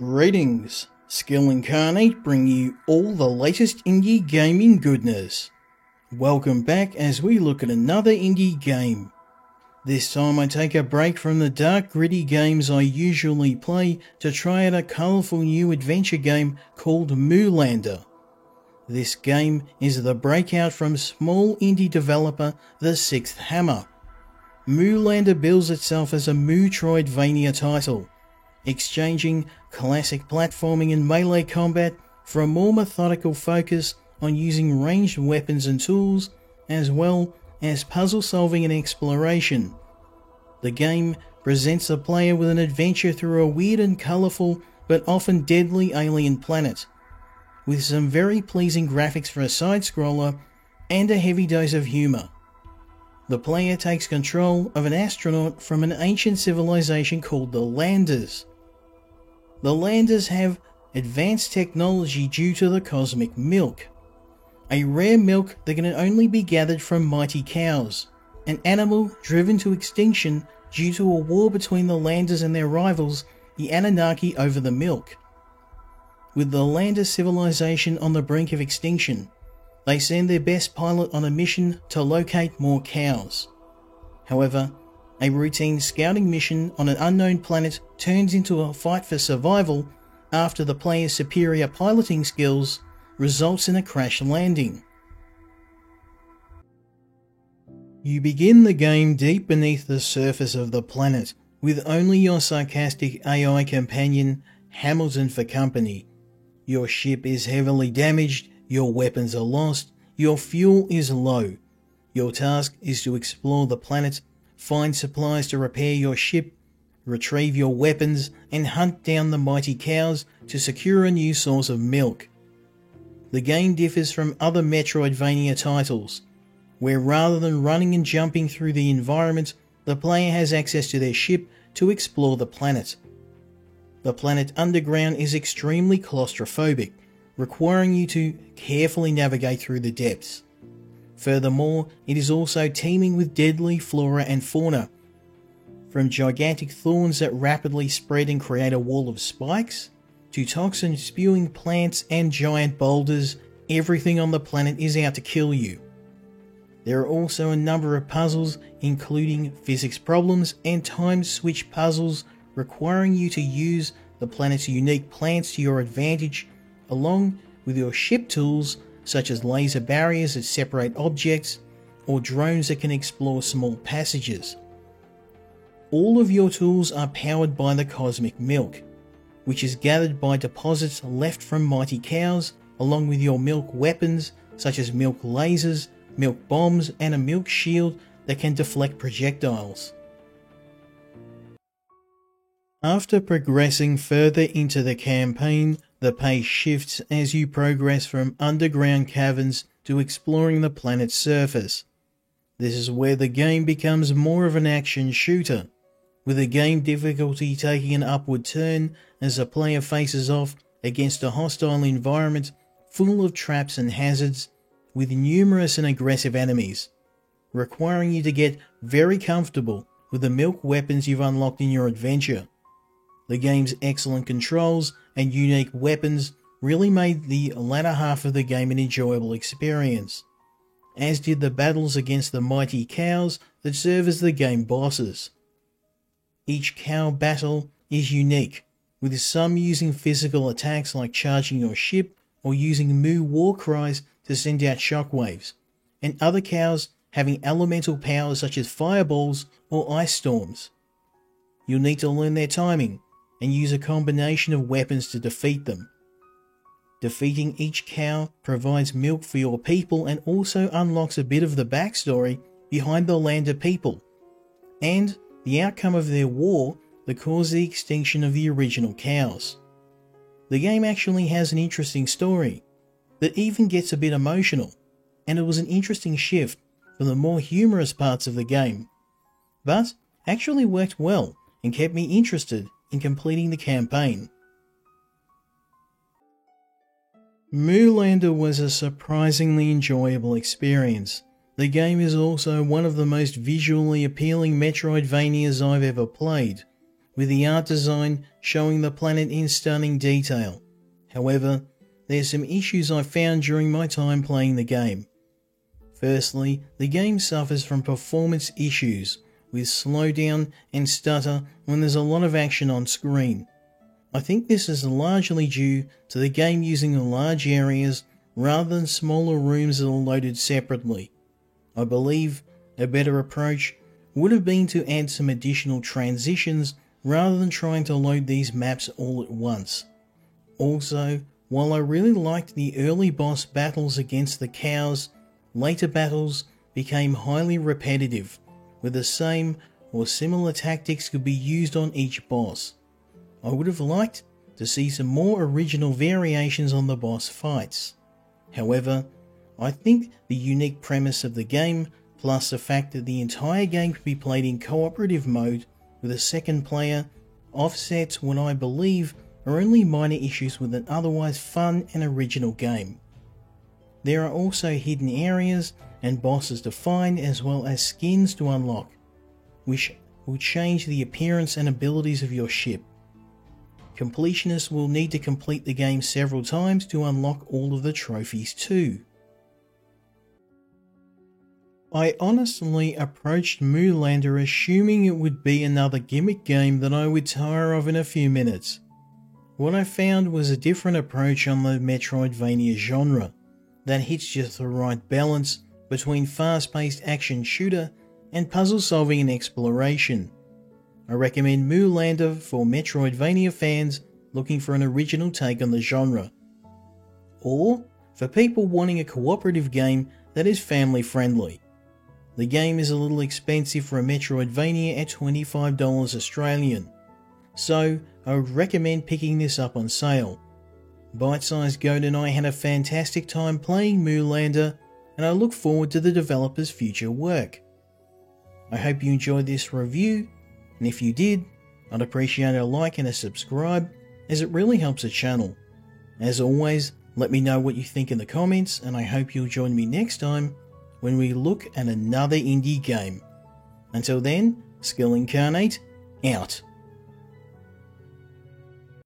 Greetings, Skill Incarnate bring you all the latest indie gaming goodness. Welcome back as we look at another indie game. This time I take a break from the dark gritty games I usually play to try out a colourful new adventure game called Moolander. This game is the breakout from small indie developer The Sixth Hammer. Moolander bills itself as a Metroidvania title, exchanging classic platforming and melee combat for a more methodical focus on using ranged weapons and tools, as well as puzzle solving and exploration. The game presents the player with an adventure through a weird and colourful but often deadly alien planet, with some very pleasing graphics for a side-scroller and a heavy dose of humour. The player takes control of an astronaut from an ancient civilization called the Landers. The Landers have advanced technology due to the cosmic milk, a rare milk that can only be gathered from mighty cows, an animal driven to extinction due to a war between the Landers and their rivals, the Anunnaki, over the milk. With the Lander civilization on the brink of extinction, they send their best pilot on a mission to locate more cows. However, a routine scouting mission on an unknown planet turns into a fight for survival after the player's superior piloting skills results in a crash landing. You begin the game deep beneath the surface of the planet, with only your sarcastic AI companion, Hamilton, for company. Your ship is heavily damaged, your weapons are lost, your fuel is low. Your task is to explore the planet, find supplies to repair your ship, retrieve your weapons, and hunt down the mighty cows to secure a new source of milk. The game differs from other Metroidvania titles, where rather than running and jumping through the environment, the player has access to their ship to explore the planet. The planet underground is extremely claustrophobic, requiring you to carefully navigate through the depths. Furthermore, it is also teeming with deadly flora and fauna, from gigantic thorns that rapidly spread and create a wall of spikes, to toxin-spewing plants and giant boulders. Everything on the planet is out to kill you. There are also a number of puzzles, including physics problems and time switch puzzles, requiring you to use the planet's unique plants to your advantage, along with your ship tools such as laser barriers that separate objects, or drones that can explore small passages. All of your tools are powered by the cosmic milk, which is gathered by deposits left from mighty cows, along with your milk weapons such as milk lasers, milk bombs, and a milk shield that can deflect projectiles. After progressing further into the campaign, the pace shifts as you progress from underground caverns to exploring the planet's surface. This is where the game becomes more of an action shooter, with the game difficulty taking an upward turn as the player faces off against a hostile environment full of traps and hazards, with numerous and aggressive enemies, requiring you to get very comfortable with the milk weapons you've unlocked in your adventure. The game's excellent controls and unique weapons really made the latter half of the game an enjoyable experience, as did the battles against the mighty cows that serve as the game bosses. Each cow battle is unique, with some using physical attacks like charging your ship or using moo war cries to send out shockwaves, and other cows having elemental powers such as fireballs or ice storms. You'll need to learn their timing and use a combination of weapons to defeat them. Defeating each cow provides milk for your people and also unlocks a bit of the backstory behind the Lander people, and the outcome of their war that caused the extinction of the original cows. The game actually has an interesting story that even gets a bit emotional, and it was an interesting shift from the more humorous parts of the game, but actually worked well and kept me interested in completing the campaign. Moolander was a surprisingly enjoyable experience. The game is also one of the most visually appealing Metroidvanias I've ever played, with the art design showing the planet in stunning detail. However, there's some issues I found during my time playing the game. Firstly, the game suffers from performance issues, with slowdown and stutter when there's a lot of action on screen. I think this is largely due to the game using large areas rather than smaller rooms that are loaded separately. I believe a better approach would have been to add some additional transitions rather than trying to load these maps all at once. Also, while I really liked the early boss battles against the cows, later battles became highly repetitive, where the same or similar tactics could be used on each boss. I would have liked to see some more original variations on the boss fights. However, I think the unique premise of the game, plus the fact that the entire game could be played in cooperative mode with a second player, offsets what I believe are only minor issues with an otherwise fun and original game. There are also hidden areas and bosses to find, as well as skins to unlock, which will change the appearance and abilities of your ship. Completionists will need to complete the game several times to unlock all of the trophies too. I honestly approached Moonlander assuming it would be another gimmick game that I would tire of in a few minutes. What I found was a different approach on the Metroidvania genre that hits just the right balance between fast-paced action shooter and puzzle solving and exploration. I recommend Moonlander for Metroidvania fans looking for an original take on the genre, or for people wanting a cooperative game that is family friendly. The game is a little expensive for a Metroidvania at $25 Australian, so I would recommend picking this up on sale. Bite-Sized Goat and I had a fantastic time playing Moonlander, and I look forward to the developer's future work. I hope you enjoyed this review, and if you did, I'd appreciate a like and a subscribe, as it really helps the channel. As always, let me know what you think in the comments, and I hope you'll join me next time when we look at another indie game. Until then, Skill Incarnate, out.